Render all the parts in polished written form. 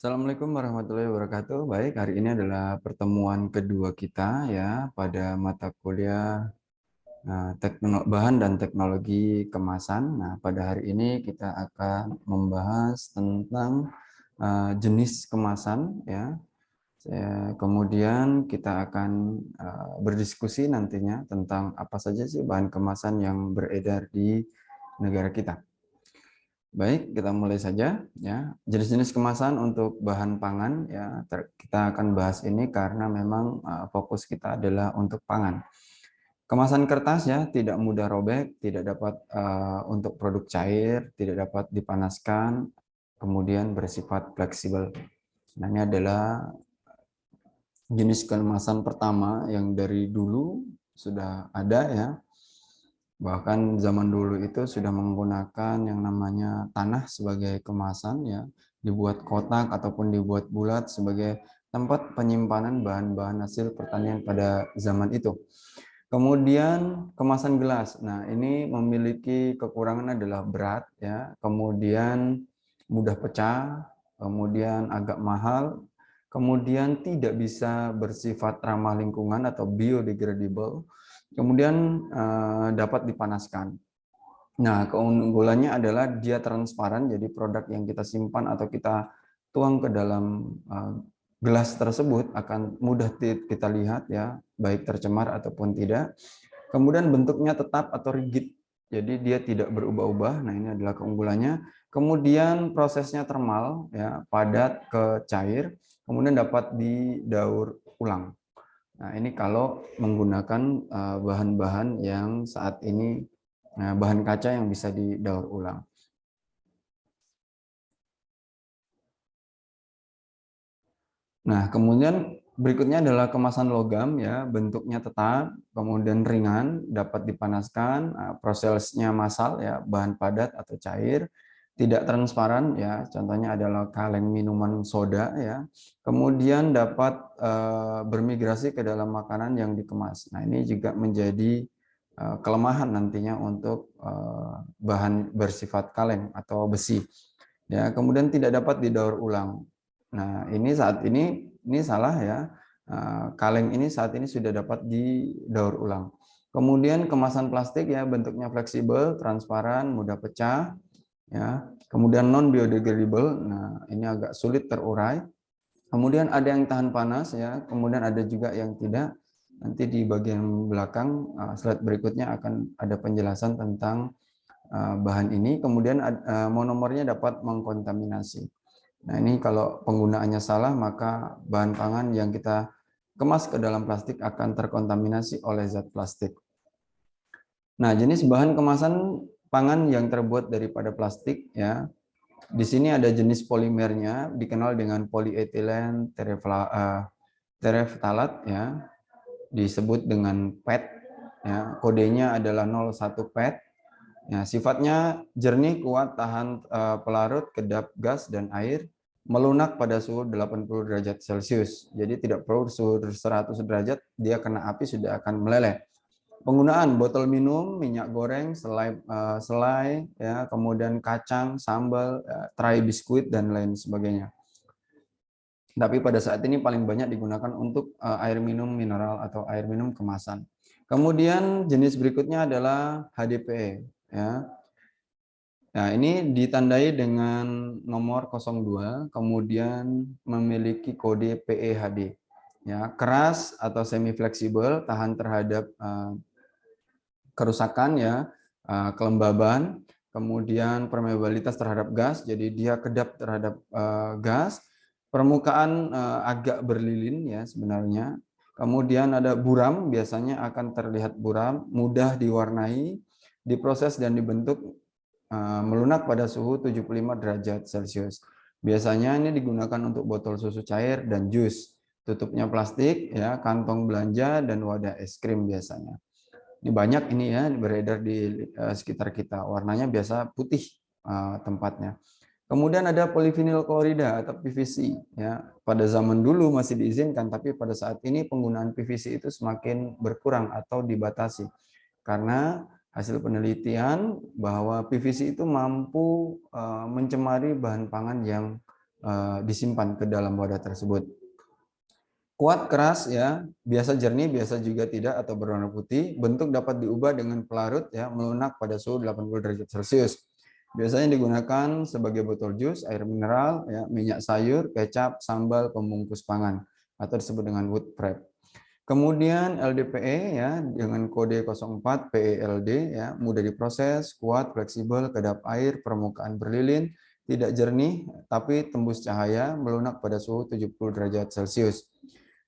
Assalamualaikum warahmatullahi wabarakatuh. Baik, hari ini adalah pertemuan kedua kita ya pada mata kuliah bahan dan teknologi kemasan. Nah, pada hari ini kita akan membahas tentang jenis kemasan ya. Kemudian kita akan berdiskusi nantinya tentang apa saja sih bahan kemasan yang beredar di negara kita. Baik, kita mulai saja ya. Jenis-jenis kemasan untuk bahan pangan ya, kita akan bahas ini karena memang fokus kita adalah untuk pangan. Kemasan kertas ya tidak mudah robek, tidak dapat untuk produk cair, tidak dapat dipanaskan, kemudian bersifat fleksibel. Nah, ini adalah jenis kemasan pertama yang dari dulu sudah ada ya. Bahkan zaman dulu itu sudah menggunakan yang namanya tanah sebagai kemasan ya, dibuat kotak ataupun dibuat bulat sebagai tempat penyimpanan bahan-bahan hasil pertanian pada zaman itu. Kemudian kemasan gelas. Nah, ini memiliki kekurangan adalah berat ya, kemudian mudah pecah, kemudian agak mahal, kemudian tidak bisa bersifat ramah lingkungan atau biodegradable. Kemudian dapat dipanaskan. Nah, keunggulannya adalah dia transparan, jadi produk yang kita simpan atau kita tuang ke dalam gelas tersebut akan mudah kita lihat ya, baik tercemar ataupun tidak. Kemudian bentuknya tetap atau rigid, jadi dia tidak berubah-ubah. Nah, ini adalah keunggulannya. Kemudian prosesnya termal, ya, padat ke cair, kemudian dapat didaur ulang. Nah, ini kalau menggunakan bahan-bahan yang saat ini bahan kaca yang bisa didaur ulang. Nah, kemudian berikutnya adalah kemasan logam ya, bentuknya tetap, kemudian ringan, dapat dipanaskan, prosesnya massal ya, bahan padat atau cair, tidak transparan ya, contohnya adalah kaleng minuman soda ya. Kemudian dapat bermigrasi ke dalam makanan yang dikemas. Nah, ini juga menjadi kelemahan nantinya untuk bahan bersifat kaleng atau besi. Ya, kemudian tidak dapat didaur ulang. Nah, ini saat ini salah ya. Kaleng ini saat ini sudah dapat didaur ulang. Kemudian kemasan plastik ya, bentuknya fleksibel, transparan, mudah pecah ya. Kemudian non biodegradable. Nah, ini agak sulit terurai. Kemudian ada yang tahan panas ya, kemudian ada juga yang tidak. Nanti di bagian belakang slide berikutnya akan ada penjelasan tentang bahan ini. Kemudian monomernya dapat mengkontaminasi. Nah, ini kalau penggunaannya salah, maka bahan pangan yang kita kemas ke dalam plastik akan terkontaminasi oleh zat plastik. Nah, jenis bahan kemasan pangan yang terbuat daripada plastik ya. Di sini ada jenis polimernya dikenal dengan polyethylene terephthalate ya, disebut dengan PET ya. Kodenya adalah 01 PET. Ya, sifatnya jernih, kuat, tahan pelarut, kedap gas dan air, melunak pada suhu 80 derajat Celcius. Jadi tidak perlu suhu 100 derajat, dia kena api sudah akan meleleh. Penggunaan botol minum, minyak goreng, selai ya, kemudian kacang, sambal, tray biskuit dan lain sebagainya. Tapi pada saat ini paling banyak digunakan untuk air minum mineral atau air minum kemasan. Kemudian jenis berikutnya adalah HDPE ya. Nah, ini ditandai dengan nomor 02, kemudian memiliki kode PEHD. Ya, keras atau semi fleksibel, tahan terhadap kerusakan ya, kelembaban, kemudian permeabilitas terhadap gas, jadi dia kedap terhadap gas, permukaan agak berlilin ya sebenarnya. Kemudian ada buram, biasanya akan terlihat buram, mudah diwarnai, diproses dan dibentuk melunak pada suhu 75 derajat Celcius. Biasanya ini digunakan untuk botol susu cair dan jus. Tutupnya plastik, ya, kantong belanja dan wadah es krim biasanya. Ini banyak ini ya beredar di sekitar kita. Warnanya biasa putih tempatnya. Kemudian ada polivinil klorida atau PVC. Ya, pada zaman dulu masih diizinkan, tapi pada saat ini penggunaan PVC itu semakin berkurang atau dibatasi karena hasil penelitian bahwa PVC itu mampu mencemari bahan pangan yang disimpan ke dalam wadah tersebut. Kuat, keras ya, biasa jernih, biasa juga tidak atau berwarna putih. Bentuk dapat diubah dengan pelarut ya, melunak pada suhu 80 derajat Celcius. Biasanya digunakan sebagai botol jus, air mineral, ya, minyak sayur, kecap, sambal, pembungkus pangan atau disebut dengan wood prep. Kemudian LDPE ya dengan kode 04 PELD ya, mudah diproses, kuat, fleksibel, kedap air, permukaan berlilin, tidak jernih tapi tembus cahaya, melunak pada suhu 70 derajat Celcius.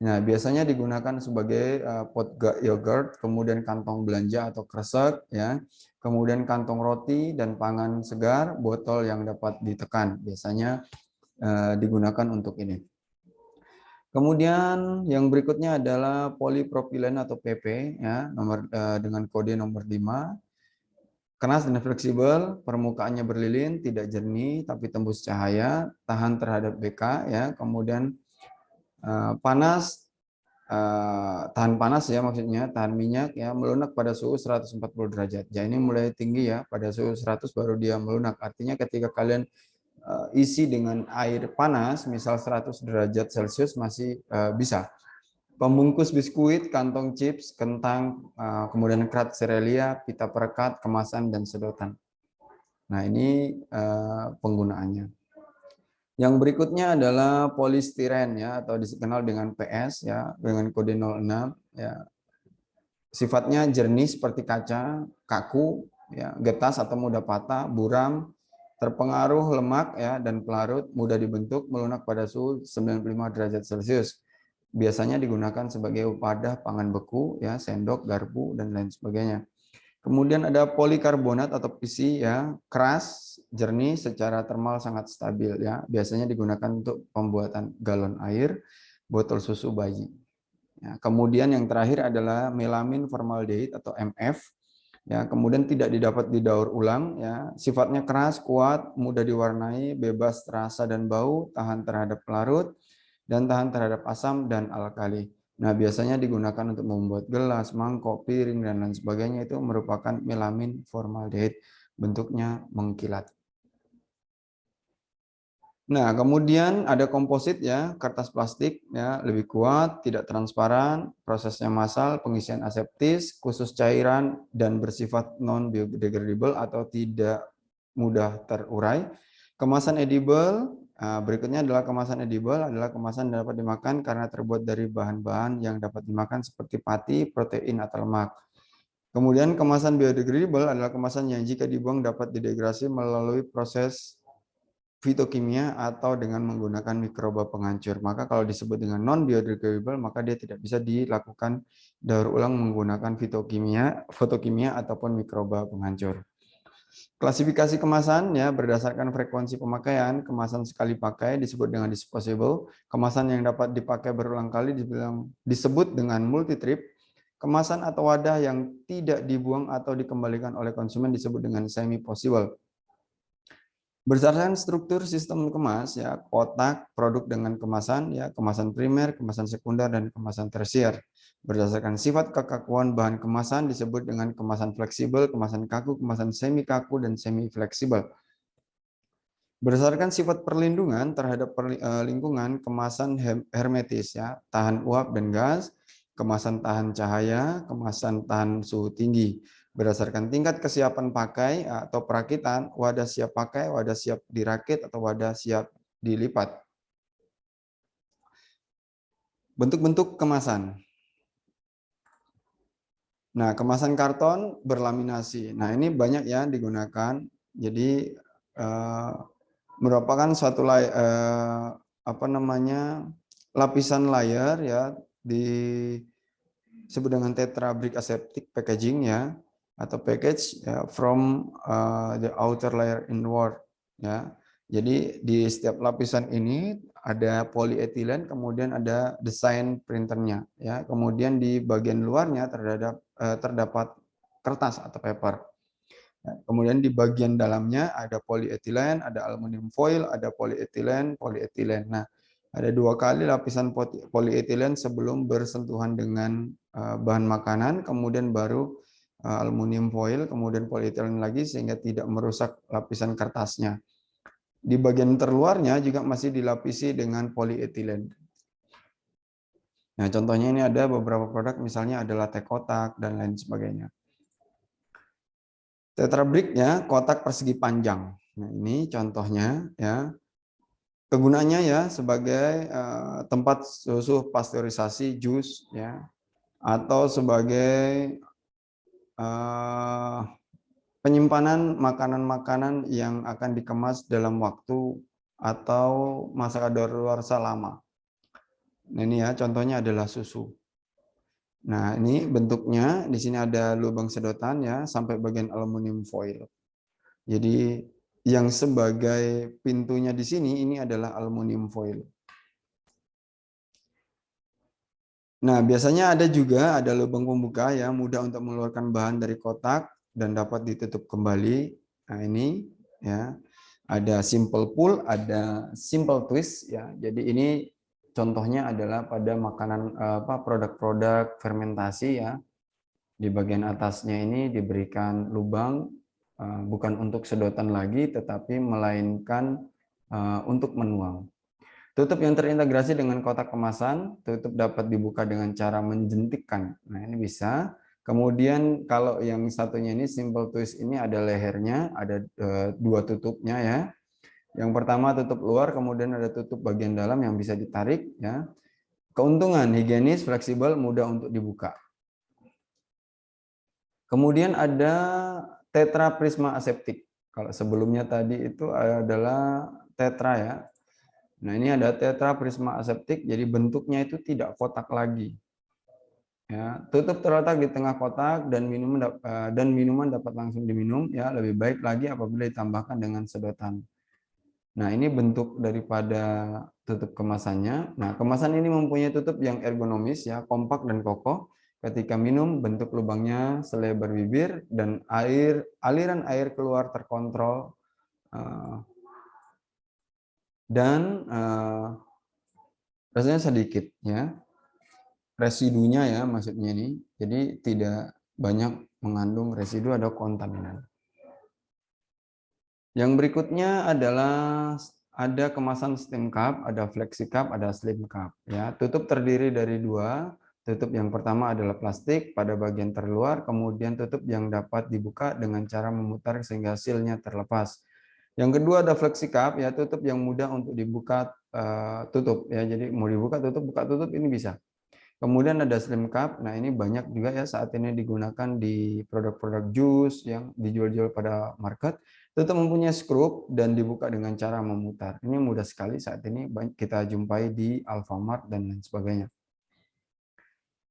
Nah, biasanya digunakan sebagai pot yogurt, kemudian kantong belanja atau kresek, ya, kemudian kantong roti dan pangan segar, botol yang dapat ditekan. Biasanya digunakan untuk ini. Kemudian yang berikutnya adalah polipropilen atau PP, ya, dengan kode nomor 5. Keras dan fleksibel, permukaannya berlilin, tidak jernih tapi tembus cahaya, tahan terhadap BK, ya, kemudian panas. Tahan panas ya, maksudnya tahan minyak ya, melunak pada suhu 140 derajat. Ya, ini mulai tinggi ya, pada suhu 100 baru dia melunak. Artinya ketika kalian isi dengan air panas misal 100 derajat Celcius masih bisa. Pembungkus biskuit, kantong chips, kentang, kemudian kerat serelia, pita perekat, kemasan dan sedotan. Nah, ini penggunaannya. Yang berikutnya adalah polistiren ya, atau dikenal dengan PS ya, dengan kode 06 ya. Sifatnya jernih seperti kaca, kaku ya, getas atau mudah patah, buram, terpengaruh lemak ya dan pelarut, mudah dibentuk, melunak pada suhu 95 derajat Celcius. Biasanya digunakan sebagai wadah pangan beku ya, sendok, garpu dan lain sebagainya. Kemudian ada polikarbonat atau PC ya, keras, jernih, secara termal sangat stabil ya. Biasanya digunakan untuk pembuatan galon air, botol susu bayi. Ya, kemudian yang terakhir adalah melamin formaldehyde atau MF. Ya, kemudian tidak didapat didaur ulang ya. Sifatnya keras, kuat, mudah diwarnai, bebas rasa dan bau, tahan terhadap pelarut dan tahan terhadap asam dan alkali. Nah, biasanya digunakan untuk membuat gelas, mangkok, piring, dan lain sebagainya. Itu merupakan melamin formaldehyde, bentuknya mengkilat. Nah, kemudian ada komposit ya, kertas plastik ya, lebih kuat, tidak transparan, prosesnya massal, pengisian aseptis, khusus cairan, dan bersifat non-biodegradable atau tidak mudah terurai. Kemasan edible, berikutnya adalah kemasan edible, adalah kemasan yang dapat dimakan karena terbuat dari bahan-bahan yang dapat dimakan seperti pati, protein, atau lemak. Kemudian kemasan biodegradable adalah kemasan yang jika dibuang dapat didegradasi melalui proses fitokimia atau dengan menggunakan mikroba penghancur. Maka kalau disebut dengan non-biodegradable, maka dia tidak bisa dilakukan daur ulang menggunakan fotokimia ataupun mikroba penghancur. Klasifikasi kemasan ya berdasarkan frekuensi pemakaian. Kemasan sekali pakai disebut dengan disposable. Kemasan yang dapat dipakai berulang kali disebut dengan multi-trip. Kemasan atau wadah yang tidak dibuang atau dikembalikan oleh konsumen disebut dengan semi-possible. Berdasarkan struktur sistem kemas ya, kotak, produk dengan kemasan ya, kemasan primer, kemasan sekunder dan kemasan tersier. Berdasarkan sifat kekakuan bahan kemasan disebut dengan kemasan fleksibel, kemasan kaku, kemasan semi kaku dan semi fleksibel. Berdasarkan sifat perlindungan terhadap lingkungan, kemasan hermetis ya, tahan uap dan gas, kemasan tahan cahaya, kemasan tahan suhu tinggi. Berdasarkan tingkat kesiapan pakai atau perakitan, wadah siap pakai, wadah siap dirakit, atau wadah siap dilipat. Bentuk-bentuk kemasan. Nah, kemasan karton berlaminasi. Nah, ini banyak ya digunakan. Jadi merupakan suatu lapisan layer ya, disebut dengan tetra brick aseptic packaging ya, atau package ya, from the outer layer inward ya. Jadi di setiap lapisan ini ada polietilen, kemudian ada desain printernya ya, kemudian di bagian luarnya terdapat kertas atau paper. Kemudian di bagian dalamnya ada polietilen, ada aluminium foil, ada polietilen. Nah, ada 2 kali lapisan polietilen sebelum bersentuhan dengan bahan makanan, kemudian baru aluminium foil, kemudian polietilen lagi sehingga tidak merusak lapisan kertasnya. Di bagian terluarnya juga masih dilapisi dengan polietilen. Nah, contohnya ini ada beberapa produk, misalnya ada latte kotak dan lain sebagainya. Tetrabriknya kotak persegi panjang. Nah, ini contohnya ya. Kegunaannya ya sebagai tempat susu pasteurisasi jus ya, atau sebagai penyimpanan makanan-makanan yang akan dikemas dalam waktu atau masa kadaluarsa lama. Nah, ini ya contohnya adalah susu. Nah, ini bentuknya di sini ada lubang sedotan ya sampai bagian aluminium foil. Jadi yang sebagai pintunya di sini ini adalah aluminium foil. Nah, biasanya ada lubang pembuka ya, mudah untuk mengeluarkan bahan dari kotak dan dapat ditutup kembali. Nah, ini ya. Ada simple pull, ada simple twist ya. Jadi ini contohnya adalah pada makanan produk-produk fermentasi ya. Di bagian atasnya ini diberikan lubang bukan untuk sedotan lagi tetapi melainkan untuk menuang. Tutup yang terintegrasi dengan kotak kemasan, tutup dapat dibuka dengan cara menjentikkan. Nah, ini bisa. Kemudian kalau yang satunya ini simple twist ini ada lehernya, ada dua tutupnya ya. Yang pertama tutup luar, kemudian ada tutup bagian dalam yang bisa ditarik ya. Keuntungan higienis, fleksibel, mudah untuk dibuka. Kemudian ada tetra prisma aseptik. Kalau sebelumnya tadi itu adalah tetra ya. Nah, ini ada tetra prisma aseptik, jadi bentuknya itu tidak kotak lagi. Ya, tutup terletak di tengah kotak dan minuman dapat langsung diminum ya, lebih baik lagi apabila ditambahkan dengan sedotan. Nah, ini bentuk daripada tutup kemasannya. Nah, kemasan ini mempunyai tutup yang ergonomis ya, kompak dan kokoh. Ketika minum, bentuk lubangnya selebar bibir dan aliran air keluar terkontrol dan rasanya sedikit ya. Residunya ya maksudnya ini. Jadi tidak banyak mengandung residu atau kontaminan. Yang berikutnya adalah ada kemasan steam cup, ada flexi cup, ada slim cup. Ya, tutup terdiri dari dua. Tutup yang pertama adalah plastik pada bagian terluar, kemudian tutup yang dapat dibuka dengan cara memutar sehingga sealnya terlepas. Yang kedua ada flexi cup, ya tutup yang mudah untuk dibuka tutup. Ya, jadi mau dibuka tutup ini bisa. Kemudian ada slim cup. Nah, ini banyak juga ya saat ini digunakan di produk-produk jus yang dijual-jual pada market. Tetap mempunyai skrup dan dibuka dengan cara memutar. Ini mudah sekali saat ini kita jumpai di Alfamart dan lain sebagainya.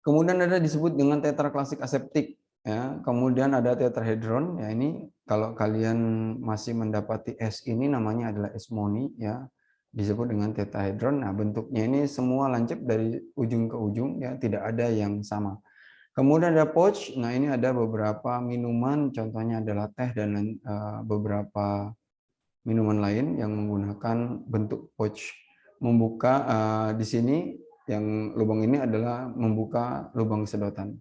Kemudian ada disebut dengan tetra klasik aseptik. Ya, kemudian ada tetrahedron. Ya, ini kalau kalian masih mendapati es ini namanya adalah es moni ya. Disebut dengan tetrahedron. Nah, bentuknya ini semua lancip dari ujung ke ujung ya, tidak ada yang sama. Kemudian ada pouch. Nah, ini ada beberapa minuman, contohnya adalah teh dan beberapa minuman lain yang menggunakan bentuk pouch. Membuka di sini yang lubang ini adalah membuka lubang sedotan.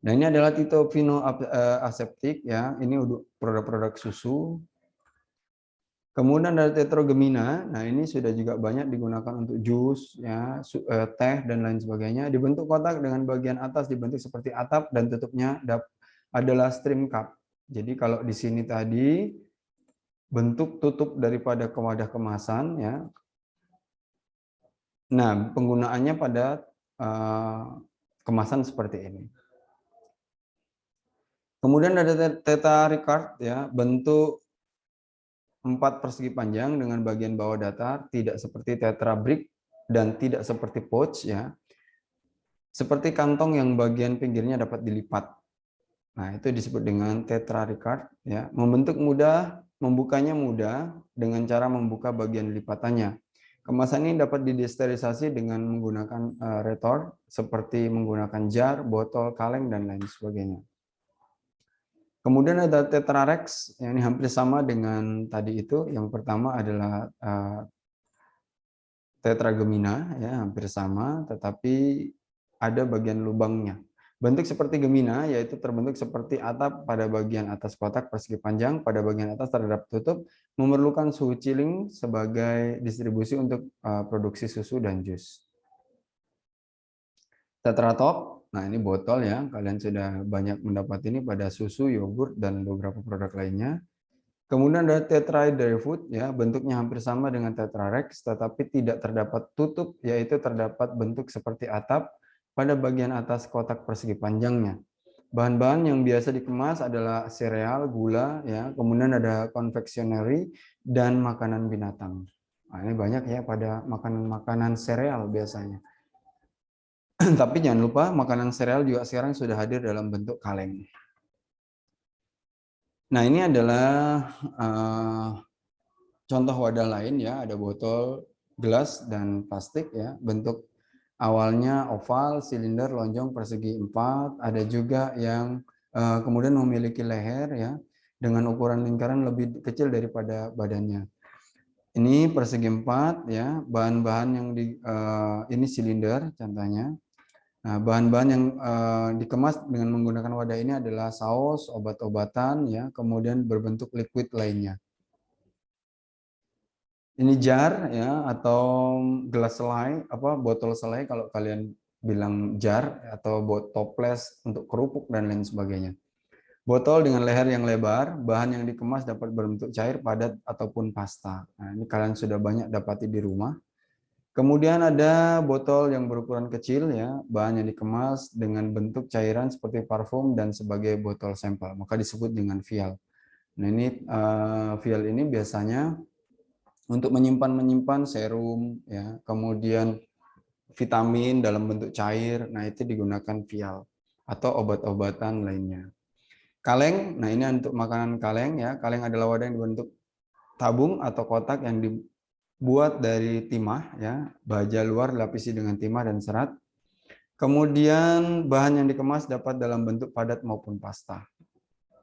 Nah, ini adalah Tito Vino aseptik ya. Ini produk-produk susu. Kemudian ada tetrogemina. Nah, ini sudah juga banyak digunakan untuk jus, ya, teh dan lain sebagainya. Dibentuk kotak dengan bagian atas dibentuk seperti atap dan tutupnya adalah stream cup. Jadi kalau di sini tadi bentuk tutup daripada wadah kemasan, ya. Nah, penggunaannya pada kemasan seperti ini. Kemudian ada Teta Ricard, ya, bentuk 4 persegi panjang dengan bagian bawah datar, tidak seperti Tetra Brick dan tidak seperti pouch ya. Seperti kantong yang bagian pinggirnya dapat dilipat. Nah, itu disebut dengan Tetra Ricard ya. Membentuk mudah, membukanya mudah dengan cara membuka bagian lipatannya. Kemasan ini dapat didesterilisasi dengan menggunakan retort seperti menggunakan jar, botol, kaleng dan lain sebagainya. Kemudian ada Tetrarex, yang ini hampir sama dengan tadi itu. Yang pertama adalah Tetragemina, ya hampir sama, tetapi ada bagian lubangnya. Bentuk seperti Gemina, yaitu terbentuk seperti atap pada bagian atas kotak persegi panjang, pada bagian atas terhadap tutup, memerlukan suhu chilling sebagai distribusi untuk produksi susu dan jus. Tetra Top, nah ini botol ya, kalian sudah banyak mendapat ini pada susu, yogurt, dan beberapa produk lainnya. Kemudian ada Tetra Dry Food, ya, bentuknya hampir sama dengan Tetra Rex, tetapi tidak terdapat tutup, yaitu terdapat bentuk seperti atap pada bagian atas kotak persegi panjangnya. Bahan-bahan yang biasa dikemas adalah sereal, gula, ya, kemudian ada konfeksioneri dan makanan binatang. Nah, ini banyak ya pada makanan-makanan sereal biasanya. Tapi jangan lupa makanan sereal juga sekarang sudah hadir dalam bentuk kaleng. Nah, ini adalah contoh wadah lain ya, ada botol, gelas, dan plastik ya, bentuk awalnya oval, silinder, lonjong, persegi 4, ada juga yang kemudian memiliki leher ya, dengan ukuran lingkaran lebih kecil daripada badannya. Ini persegi 4 ya, bahan-bahan yang ini silinder contohnya. Nah, bahan-bahan yang dikemas dengan menggunakan wadah ini adalah saus, obat-obatan ya, kemudian berbentuk liquid lainnya. Ini jar ya, atau gelas selai, botol selai kalau kalian bilang jar, atau toples untuk kerupuk dan lain sebagainya. Botol dengan leher yang lebar, bahan yang dikemas dapat berbentuk cair, padat, ataupun pasta. Nah, ini kalian sudah banyak dapati di rumah. Kemudian ada botol yang berukuran kecil ya, bahan yang dikemas dengan bentuk cairan seperti parfum dan sebagai botol sampel, maka disebut dengan vial. Nah, ini vial ini biasanya untuk menyimpan serum ya, kemudian vitamin dalam bentuk cair. Nah, itu digunakan vial atau obat-obatan lainnya. Kaleng, nah ini untuk makanan kaleng ya. Kaleng adalah wadah yang dibentuk tabung atau kotak yang dibuat dari timah ya, baja luar dilapisi dengan timah dan serat. Kemudian bahan yang dikemas dapat dalam bentuk padat maupun pasta.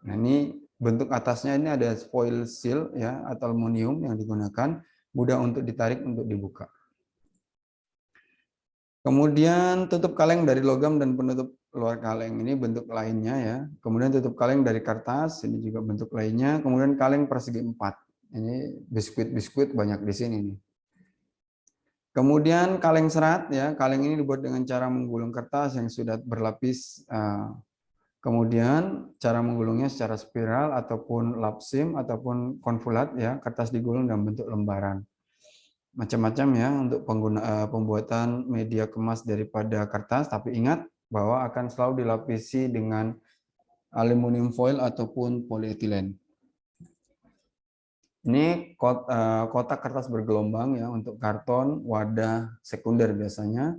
Nah, ini bentuk atasnya ini ada foil seal ya, atau aluminium yang digunakan, mudah untuk ditarik untuk dibuka. Kemudian tutup kaleng dari logam dan penutup luar kaleng, ini bentuk lainnya ya. Kemudian tutup kaleng dari kertas, ini juga bentuk lainnya. Kemudian kaleng persegi 4. Ini biskuit-biskuit banyak di sini nih. Kemudian kaleng serat ya, kaleng ini dibuat dengan cara menggulung kertas yang sudah berlapis. Kemudian cara menggulungnya secara spiral ataupun lapsim ataupun konvulat ya, kertas digulung dalam bentuk lembaran. Macam-macam ya untuk pembuatan media kemas daripada kertas, tapi ingat bahwa akan selalu dilapisi dengan aluminium foil ataupun polietilen. Ini kotak kertas bergelombang ya untuk karton, wadah sekunder biasanya.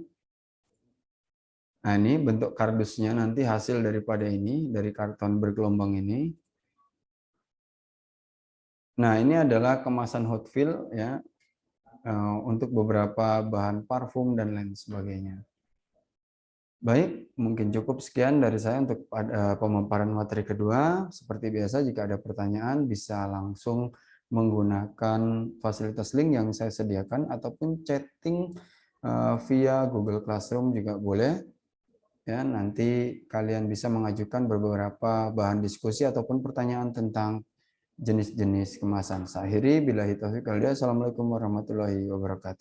Nah, ini bentuk kardusnya nanti hasil daripada ini, dari karton bergelombang ini. Nah, ini adalah kemasan hot fill ya, untuk beberapa bahan parfum dan lain sebagainya. Baik, mungkin cukup sekian dari saya untuk pemaparan materi kedua. Seperti biasa, jika ada pertanyaan bisa langsung menggunakan fasilitas link yang saya sediakan ataupun chatting via Google Classroom juga boleh. Ya, nanti kalian bisa mengajukan beberapa bahan diskusi ataupun pertanyaan tentang jenis-jenis kemasan. Saya akhiri, billahi taufiq wal hidayah. Assalamualaikum warahmatullahi wabarakatuh.